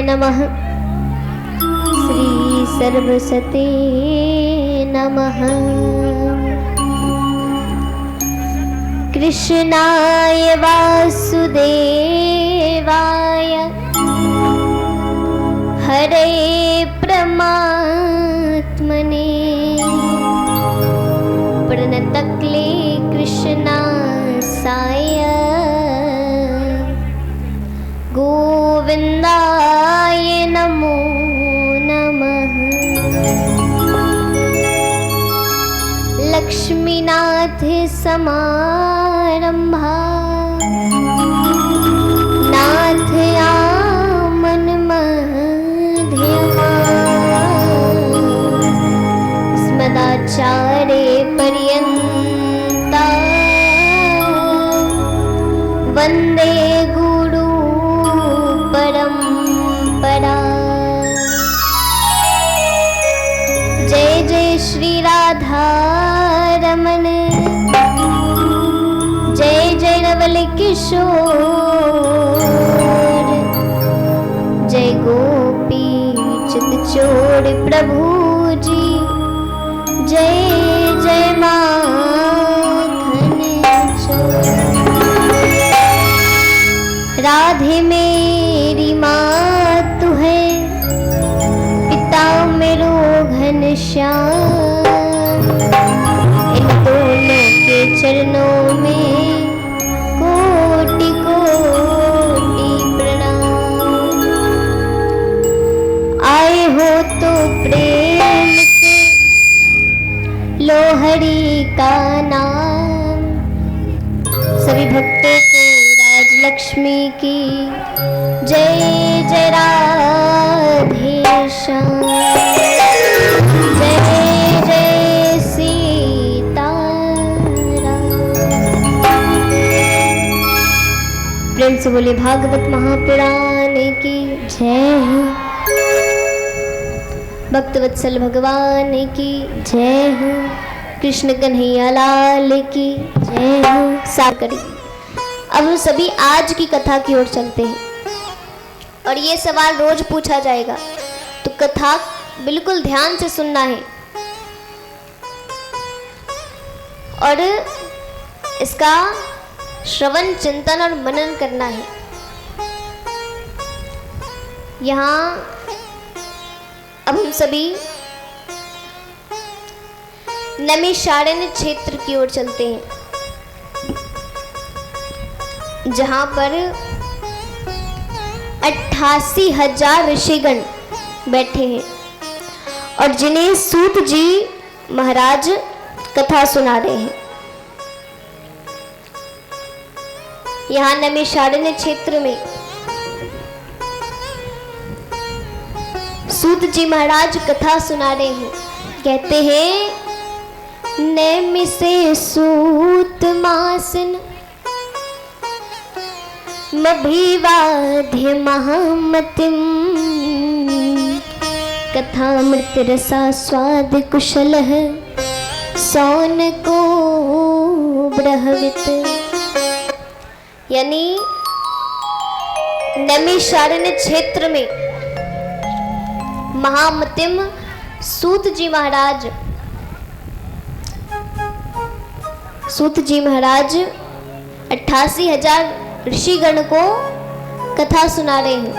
नमः। श्री सर्वसते नमः। कृष्णाय वासुदेवाय हरे परमात्मने प्रणतक्ले कृष्णासाय गोविन्दाय नमो नमः। लक्ष्मीनाथ समारंभा नाथ आमन मध्यमा स्मदाचार्य पर्यन्ता वन्दे गुरु परम्परा। जय जय श्री राधा रमन, जय जय नवल किशोर, जय गोपी चित चोर प्रभु जी, जय जय माखन चोर। राधे मेरी माँ तू है, पिता मेरो घनश्याम, इन दोनों के चरणों में कोटि कोटि प्रणाम। आए हो तो प्रेम से लो हरि का नाम, सभी भक्तों को राजलक्ष्मी की जय जय राधे श्याम, जय जय सीताराम। प्रेम से बोले भागवत महापुराण की जय, भक्तवत्सल भगवान की जय हो, कृष्ण कन्हैया लाल की जय हो। साकरी अब हम सभी आज की कथा की ओर चलते हैं और ये सवाल रोज पूछा जाएगा, तो कथा बिल्कुल ध्यान से सुनना है और इसका श्रवण चिंतन और मनन करना है। यहाँ अब हम सभी नैमिषारण्य क्षेत्र की ओर चलते हैं, जहां पर 88,000 ऋषिगण बैठे हैं और जिन्हें सूत जी महाराज कथा सुना रहे हैं। यहाँ नैमिषारण्य क्षेत्र में सूत जी महाराज कथा सुना रहे हैं। कहते हैं नैमिषे सूत मासन मभिवाद्य महामतिम, कथामृत रसा स्वाद कुशल सौनको ब्रहवित। यानी नैमिषारण्य क्षेत्र में महामतिम सूत जी महाराज 88,000 ऋषिगण को कथा सुना रहे हैं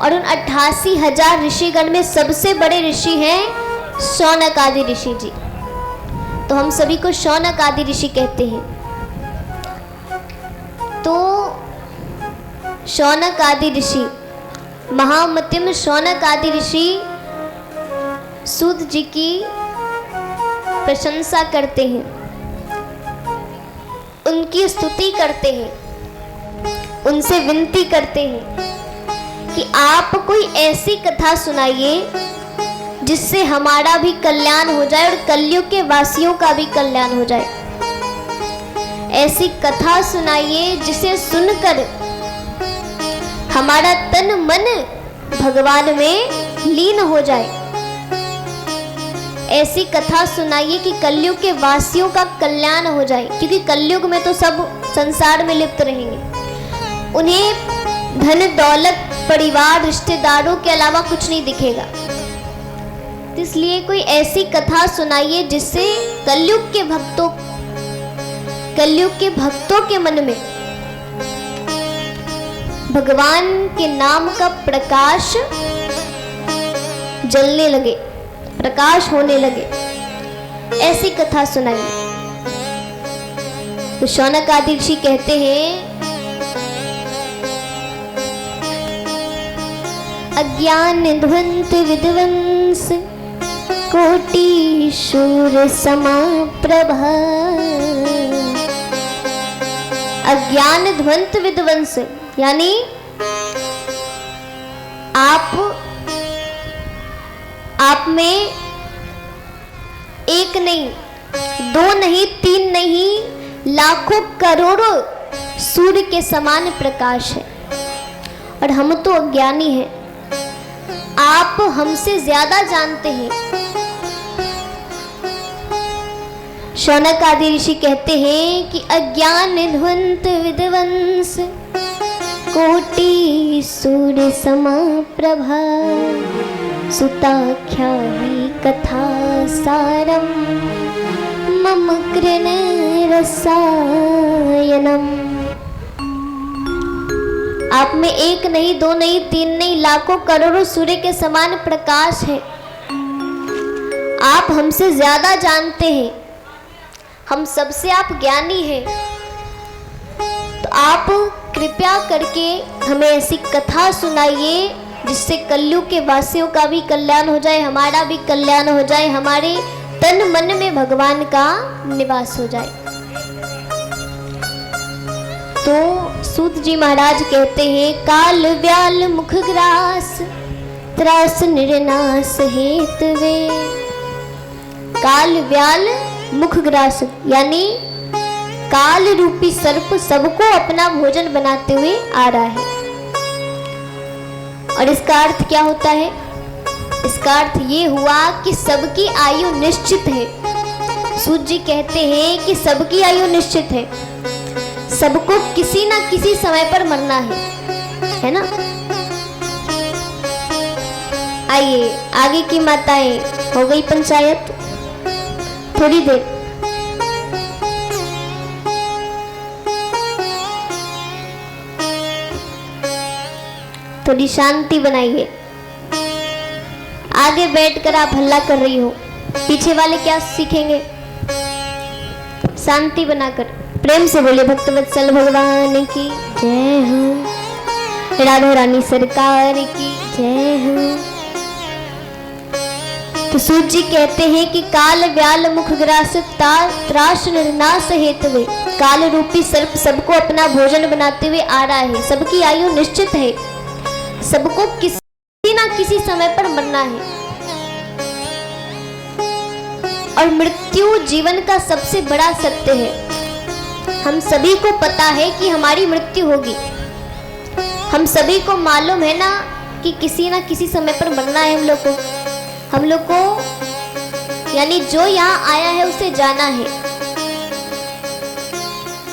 और उन 88,000 ऋषिगण में सबसे बड़े ऋषि हैं शौनक आदि ऋषि जी। तो हम सभी को शौनक आदि ऋषि कहते हैं। तो शौनक आदि ऋषि महामतिम शौनक आदि ऋषि सूत जी की प्रशंसा करते हैं, उनकी स्तुति करते हैं, उनसे विनती करते हैं कि आप कोई ऐसी कथा सुनाइए जिससे हमारा भी कल्याण हो जाए और कलयुग के वासियों का भी कल्याण हो जाए। ऐसी कथा सुनाइए जिसे सुनकर हमारा तन मन भगवान में लीन हो जाए। ऐसी कथा सुनाइए कि कलयुग के वासियों का कल्याण हो जाए, क्योंकि कलयुग में तो सब संसार में लिप्त रहेंगे। उन्हें धन दौलत परिवार, रिश्तेदारों के अलावा कुछ नहीं दिखेगा। तो इसलिए कोई ऐसी कथा सुनाइए जिससे कलयुग के भक्तों के मन में भगवान के नाम का प्रकाश जलने लगे, प्रकाश होने लगे। ऐसी कथा सुनाइए। तो शौनक आदि ऋषि कहते हैं, अज्ञान ध्वंत विध्वंस कोटि शूर समाप्रभा। अज्ञान ध्वंत विध्वंस यानी आप में एक नहीं, दो नहीं, तीन नहीं, लाखों करोड़ों सूर्य के समान प्रकाश है। और हम तो अज्ञानी हैं, आप हमसे ज्यादा जानते हैं। शौनक आदि ऋषि कहते हैं कि अज्ञान ध्वंत विध्वंस कोटि सूर्य समाप्रभा सुताख्या ही कथा सारम मम कृण रसायनम। आप में एक नहीं, दो नहीं, तीन नहीं, लाखों करोड़ों सूर्य के समान प्रकाश है। आप हमसे ज्यादा जानते हैं, हम सबसे आप ज्ञानी हैं। तो आप कृपया करके हमें ऐसी कथा सुनाइए जिससे कलयुग के वासियों का भी कल्याण हो जाए, हमारा भी कल्याण हो जाए, हमारे तन मन में भगवान का निवास हो जाए। तो सूत जी महाराज कहते हैं, काल व्याल मुख ग्रास त्रास निर्नाश हेतवे। काल व्याल मुख ग्रास यानी काल रूपी सर्प सबको अपना भोजन बनाते हुए आ रहा है। और इसका अर्थ क्या होता है? इसका अर्थ ये हुआ कि सबकी आयु निश्चित है। सूत जी कहते हैं कि सबकी आयु निश्चित है, सबको किसी ना किसी समय पर मरना है ना। आइए आगे की माताएं, हो गई पंचायत, थोड़ी देर थोड़ी शांति बनाइए। आगे बैठकर आप हल्ला कर रही हो, पीछे वाले क्या सीखेंगे? शांति बनाकर प्रेम से बोले, भक्तवत्सल भगवान की जय हो, राधा रानी सरकार की जय हो। तो सूत जी कहते हैं कि काल व्याल मुख ग्रास त्रास निर्नाश हेतवे। काल रूपी सर्प सबको अपना भोजन बनाते हुए आ रहा है, सबकी आयु निश्चित है, सबको किसी ना किसी समय पर मरना है। और मृत्यु जीवन का सबसे बड़ा सत्य है। हम सभी को पता है कि हमारी मृत्यु होगी, हम सभी को मालूम है ना कि किसी ना किसी समय पर मरना है हम लोग को यानी जो यहाँ आया है उसे जाना है।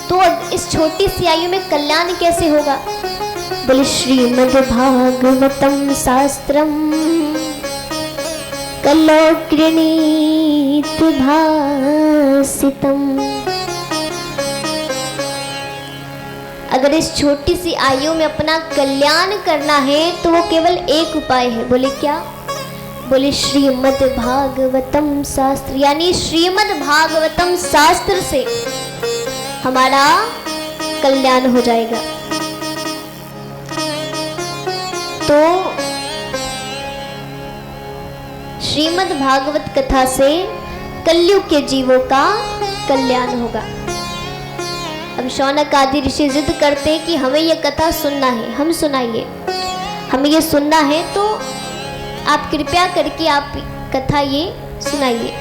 तो इस छोटी सी आयु में कल्याण कैसे होगा? बोले श्रीमद् भागवतम शास्त्रम कलौ कृणीत भासितम। अगर इस छोटी सी आयु में अपना कल्याण करना है तो वो केवल एक उपाय है। बोले क्या? बोले श्रीमद् भागवतम शास्त्र, यानी श्रीमद् भागवतम शास्त्र से हमारा कल्याण हो जाएगा। तो श्रीमद् भागवत कथा से कलयुग के जीवों का कल्याण होगा। अब शौनक आदि ऋषि जिद करते हैं कि हमें यह कथा सुनना है, हम सुनाइए, हमें ये सुनना है। तो आप कृपया करके आप कथा ये सुनाइए।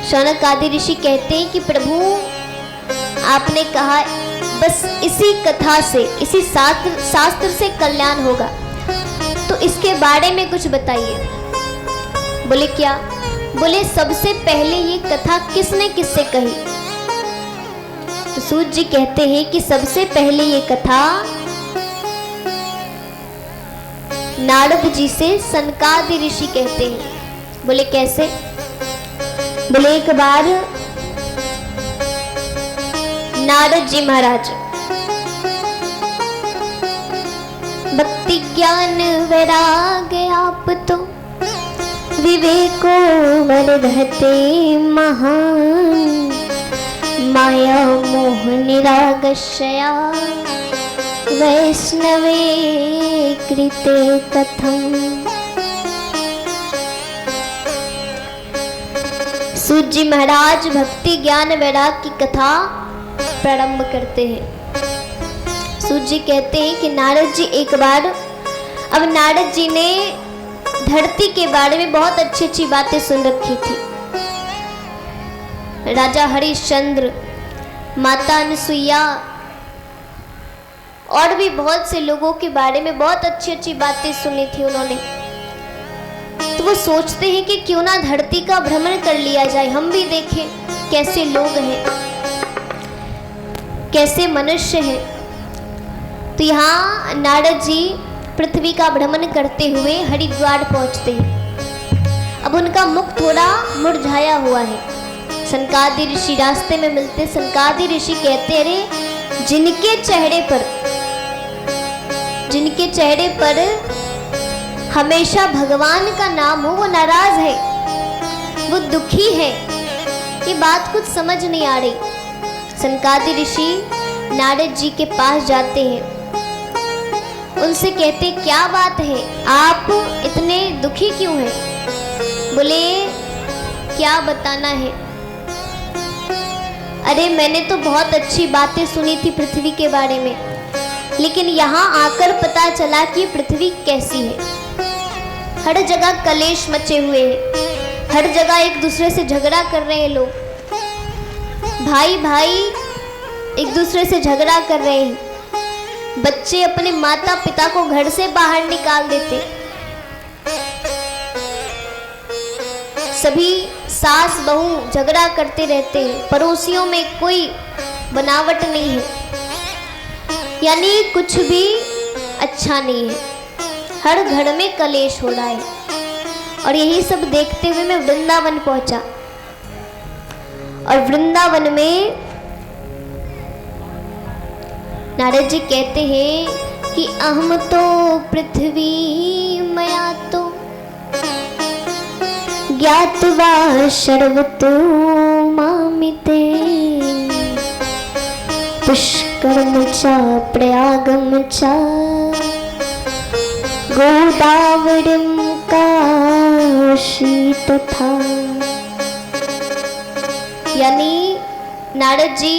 शौनक आदि ऋषि कहते हैं कि प्रभु आपने कहा बस इसी कथा से, इसी शास्त्र से कल्याण होगा, तो इसके बारे में कुछ बताइए। बोले क्या? बोले सबसे पहले ये कथा किसने किससे कही? तो सूत जी कहते हैं कि सबसे पहले ये कथा नारद जी से सनकादि ऋषि कहते हैं। बोले कैसे? बोले एक बार नारद जी महाराज भक्ति ज्ञान वैराग्य आप तो विवेको वर रहते महान, माया मोह निरागस्या वैष्णवे कृते कथम। सूत जी महाराज भक्ति ज्ञान वैराग की कथा प्रारंभ करते हैं। सूत जी कहते हैं कि नारद जी एक बार, अब नारद जी ने धरती के बारे में बहुत अच्छी अच्छी बातें सुन रखी थी। राजा हरिश्चंद्र, माता अनसुईया और भी बहुत से लोगों के बारे में बहुत अच्छी अच्छी बातें सुनी थी उन्होंने। तो वो सोचते हैं कि क्यों ना धरती का भ्रमण कर लिया जाए, हम भी देखें कैसे लोग हैं, कैसे मनुष्य हैं। तो यहाँ नारद जी पृथ्वी का भ्रमण करते हुए हरिद्वार पहुंचते हैं। अब उनका मुख थोड़ा मुरझाया हुआ है। सनकादि ऋषि रास्ते में मिलते। सनकादि ऋषि कहते, अरे जिनके चेहरे पर हमेशा भगवान का नाम हो वो नाराज है, वो दुखी है, ये बात कुछ समझ नहीं आ रही। सनकादि ऋषि नारद जी के पास जाते हैं, उनसे कहते क्या बात है, आप इतने दुखी क्यों हैं? बोले क्या बताना है, अरे मैंने तो बहुत अच्छी बातें सुनी थी पृथ्वी के बारे में, लेकिन यहाँ आकर पता चला कि पृथ्वी कैसी है। हर जगह कलेश मचे हुए हैं, हर जगह एक दूसरे से झगड़ा कर रहे हैं लोग, भाई भाई एक दूसरे से झगड़ा कर रहे हैं, बच्चे अपने माता पिता को घर से बाहर निकाल देते, सभी सास बहू झगड़ा करते रहते हैं, पड़ोसियों में कोई बनावट नहीं है, यानी कुछ भी अच्छा नहीं है, हर घर में कलेश हो रहा है। और यही सब देखते हुए मैं वृंदावन पहुंचा, और वृंदावन में नारद जी कहते हैं कि अहम तो पृथ्वी मया तो ज्ञात्वा सर्वतो मामिते, पुष्करम च प्रयागम च गोदावरीम काशी तथा। यानी नारद जी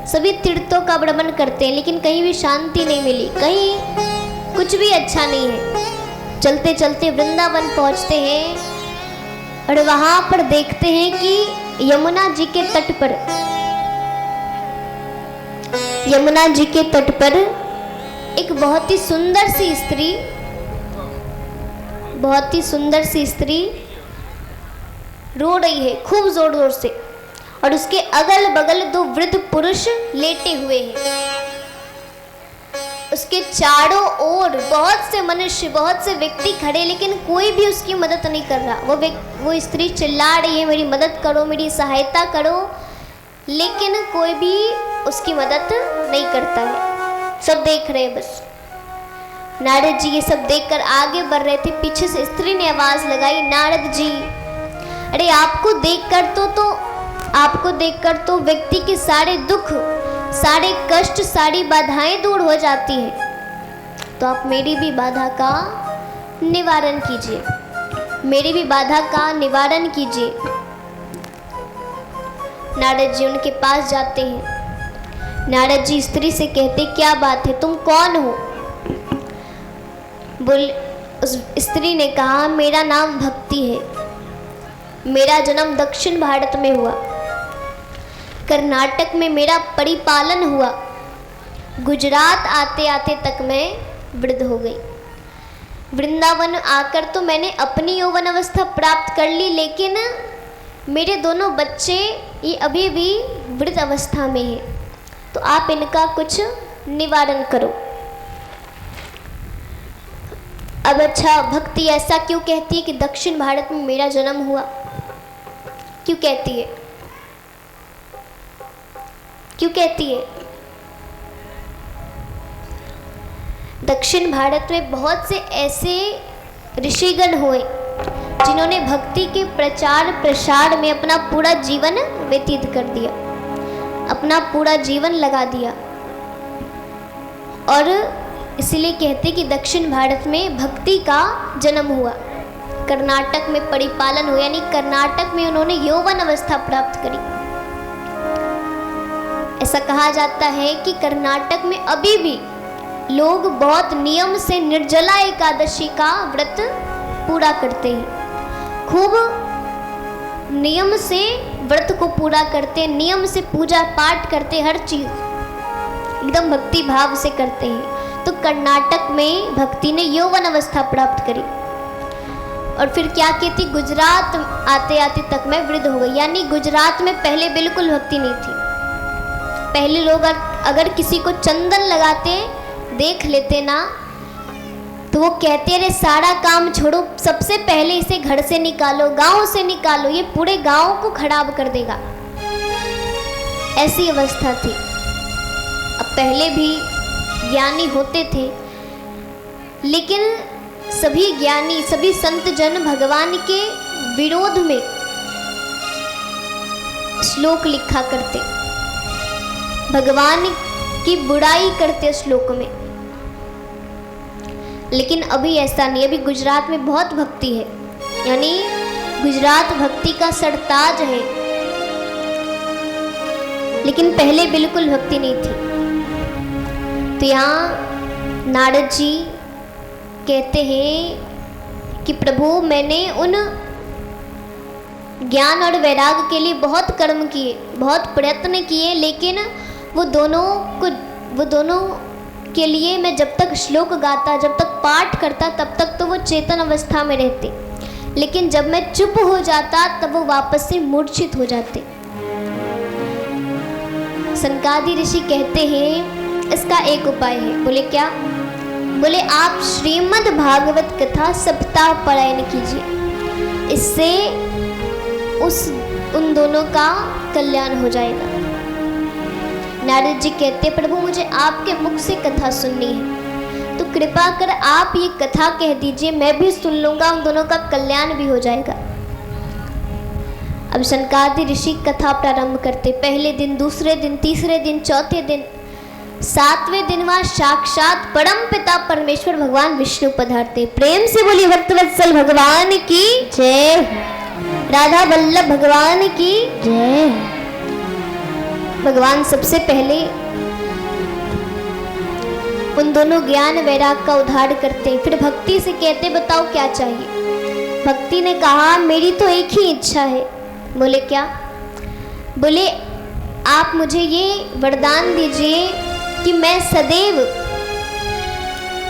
सभी तीर्थों का भ्रमण करते हैं, लेकिन कहीं भी शांति नहीं मिली, कहीं कुछ भी अच्छा नहीं है। चलते चलते वृंदावन पहुंचते हैं और वहां पर देखते हैं कि यमुना जी के तट पर एक बहुत ही सुंदर सी स्त्री रो रही है खूब जोर जोर से, और उसके अगल बगल दो वृद्ध पुरुष लेटे हुए हैं। उसके चारों ओर बहुत से मनुष्य, बहुत से व्यक्ति खड़े, लेकिन कोई भी उसकी मदद नहीं कर रहा। वो स्त्री चिल्ला रही है, मेरी मदद करो, मेरी सहायता करो, लेकिन कोई भी उसकी मदद नहीं करता है। सब देख रहे हैं बस। नारद जी ये सब देखकर आगे बढ़ रहे थे, पीछे से स्त्री ने आवाज लगाई, नारद जी, अरे आपको देखकर तो व्यक्ति के सारे दुख, सारे कष्ट, सारी बाधाएं दूर हो जाती हैं, तो आप मेरी भी बाधा का निवारण कीजिए, मेरी भी बाधा का निवारण कीजिए। नारद जी उनके पास जाते हैं। नारद जी स्त्री से कहते, क्या बात है, तुम कौन हो? उस स्त्री ने कहा, मेरा नाम भक्ति है, मेरा जन्म दक्षिण भारत में हुआ, कर्नाटक में मेरा परिपालन हुआ, गुजरात आते आते तक मैं वृद्ध हो गई। वृंदावन आकर तो मैंने अपनी यौवन अवस्था प्राप्त कर ली, लेकिन मेरे दोनों बच्चे ये अभी भी वृद्ध अवस्था में हैं। तो आप इनका कुछ निवारण करो। अब अच्छा, भक्ति ऐसा क्यों कहती है कि दक्षिण भारत में मेरा जन्म हुआ? क्यों कहती है? क्यों कहती है? दक्षिण भारत में बहुत से ऐसे ऋषिगण हुए जिन्होंने भक्ति के प्रचार प्रसार में अपना पूरा जीवन व्यतीत कर दिया, अपना पूरा जीवन लगा दिया। और इसलिए कहते कि दक्षिण भारत में भक्ति का जन्म हुआ। कर्नाटक में परिपालन हुआ, यानी कर्नाटक में उन्होंने यौवन अवस्था प्राप्त करी। ऐसा कहा जाता है कि कर्नाटक में अभी भी लोग बहुत नियम से निर्जला एकादशी का व्रत पूरा करते हैं, खूब नियम से व्रत को पूरा करते, नियम से पूजा पाठ करते, हर चीज एकदम भक्ति भाव से करते हैं। तो कर्नाटक में भक्ति ने यौवन अवस्था प्राप्त करी और फिर क्या कहती, गुजरात आते आते तक में वृद्ध हो गई। यानी गुजरात में पहले बिल्कुल भक्ति नहीं थी। पहले लोग अगर किसी को चंदन लगाते देख लेते ना, तो वो कहते अरे सारा काम छोड़ो, सबसे पहले इसे घर से निकालो, गांव से निकालो, ये पूरे गांव को खराब कर देगा। ऐसी अवस्था थी। अब पहले भी ज्ञानी होते थे, लेकिन सभी ज्ञानी, सभी संत जन भगवान के विरोध में श्लोक लिखा करते, भगवान की बुराई करते श्लोक में। लेकिन अभी ऐसा नहीं। अभी गुजरात में बहुत भक्ति है, यानी गुजरात भक्ति का सरताज है, लेकिन पहले बिल्कुल भक्ति नहीं थी। तो यहाँ नारद जी कहते हैं कि प्रभु, मैंने उन ज्ञान और वैराग के लिए बहुत कर्म किए, बहुत प्रयत्न किए, लेकिन वो दोनों के लिए मैं जब तक श्लोक गाता, जब तक पाठ करता, तब तक तो वो चेतन अवस्था में रहते, लेकिन जब मैं चुप हो जाता तब वो वापस से मूर्छित हो जाते। सनकादि ऋषि कहते हैं इसका एक उपाय है। बोले क्या? बोले आप श्रीमद् भागवत कथा सप्ताह पारायण कीजिए, इससे उन दोनों का कल्याण हो जाएगा। नारद जी कहते प्रभु, मुझे आपके मुख से कथा सुननी है, तो कृपा कर आप ये कथा कह दीजिए, मैं भी सुन लूंगा, उन दोनों का कल्याण भी हो जाएगा। अब सनकादि ऋषि कथा प्रारंभ करते। पहले दिन, दूसरे दिन, तीसरे दिन, चौथे दिन, सातवें दिन वहां साक्षात परम पिता परमेश्वर भगवान विष्णु पधारते। प्रेम से बोली भक्तवत्सल भगवान की जय, राधा वल्लभ भगवान की जय। भगवान सबसे पहले उन दोनों ज्ञान वैराग का उद्धार करते, फिर भक्ति से कहते बताओ क्या चाहिए। भक्ति ने कहा मेरी तो एक ही इच्छा है। बोले क्या? बोले आप मुझे ये वरदान दीजिए कि मैं सदैव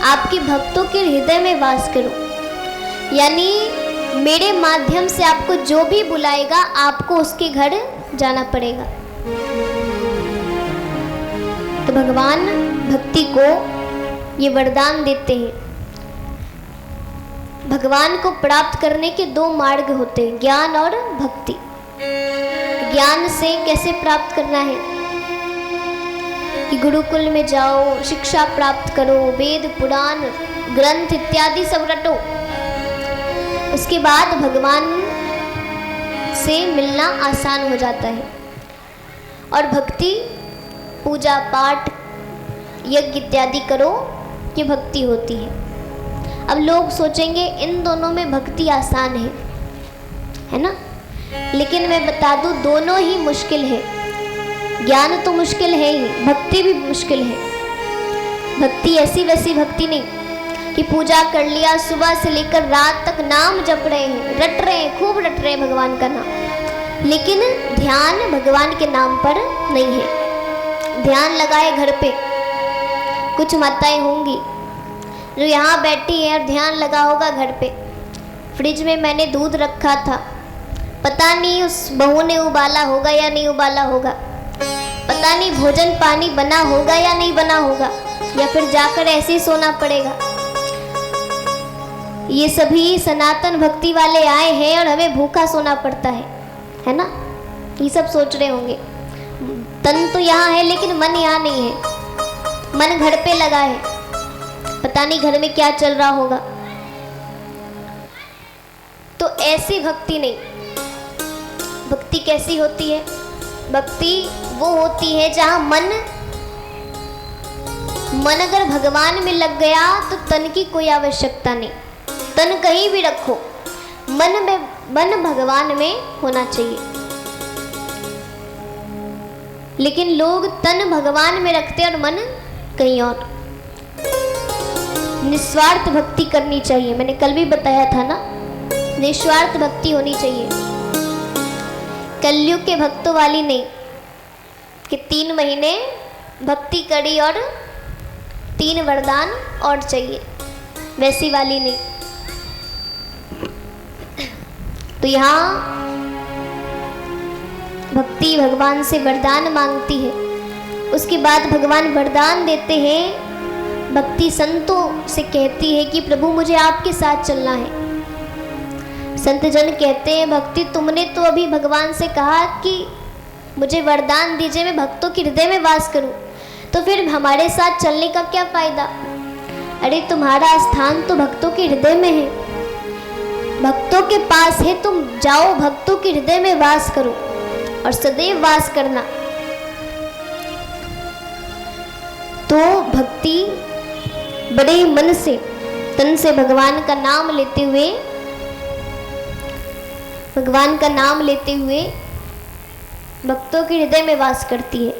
आपके भक्तों के हृदय में वास करूं, यानी मेरे माध्यम से आपको जो भी बुलाएगा आपको उसके घर जाना पड़ेगा। तो भगवान भक्ति को ये वरदान देते हैं। भगवान को प्राप्त करने के दो मार्ग होते हैं, ज्ञान और भक्ति। ज्ञान से कैसे प्राप्त करना है कि गुरुकुल में जाओ, शिक्षा प्राप्त करो, वेद पुराण ग्रंथ इत्यादि सब रटो, उसके बाद भगवान से मिलना आसान हो जाता है। और भक्ति पूजा पाठ यज्ञ इत्यादि करो, ये भक्ति होती है। अब लोग सोचेंगे इन दोनों में भक्ति आसान है ना? लेकिन मैं बता दूं दोनों ही मुश्किल है। ज्ञान तो मुश्किल है ही, भक्ति भी मुश्किल है। भक्ति ऐसी वैसी भक्ति नहीं कि पूजा कर लिया, सुबह से लेकर रात तक नाम जप रहे हैं, रट रहे हैं, खूब रट रहे हैं भगवान का नाम, लेकिन ध्यान भगवान के नाम पर नहीं है। ध्यान लगाए घर पे कुछ माताएं होंगी जो यहाँ बैठी है और ध्यान लगा होगा घर पे। फ्रिज में मैंने दूध रखा था, पता नहीं उस बहू ने उबाला होगा या नहीं उबाला होगा, पता नहीं भोजन पानी बना होगा या नहीं बना होगा, या फिर जाकर ऐसे ही सोना पड़ेगा। ये सभी सनातन भक्ति वाले आए हैं और हमें भूखा सोना पड़ता है ना? ये सब सोच रहे होंगे तन तो यहाँ है लेकिन मन यहाँ नहीं है, मन घर पे लगा है, पता नहीं घर में क्या चल रहा होगा। तो ऐसी भक्ति नहीं। भक्ति कैसी होती है? भक्ति वो होती है जहां मन अगर भगवान में लग गया तो तन की कोई आवश्यकता नहीं। तन कहीं भी रखो, मन भगवान में होना चाहिए। लेकिन लोग तन भगवान में रखते हैं और मन कहीं और। निस्वार्थ भक्ति करनी चाहिए, मैंने कल भी बताया था ना, निस्वार्थ भक्ति होनी चाहिए। कलयुग के भक्तों वाली नहीं कि 3 महीने भक्ति करी और 3 वरदान और चाहिए, वैसी वाली नहीं। तो यहाँ भक्ति भगवान से वरदान मांगती है, उसके बाद भगवान वरदान देते हैं। भक्ति संतों से कहती है कि प्रभु मुझे आपके साथ चलना है। संत जन कहते हैं भक्ति तुमने तो अभी भगवान से कहा कि मुझे वरदान दीजिए मैं भक्तों के हृदय में वास करूं, तो फिर हमारे साथ चलने का क्या फायदा? अरे तुम्हारा स्थान तो भक्तों के हृदय में है, भक्तों के पास है, तुम जाओ भक्तों के हृदय में वास करो और सदैव वास करना। तो भक्ति बड़े मन से तन से भगवान का नाम लेते हुए, भगवान का नाम लेते हुए भक्तों के हृदय में वास करती है।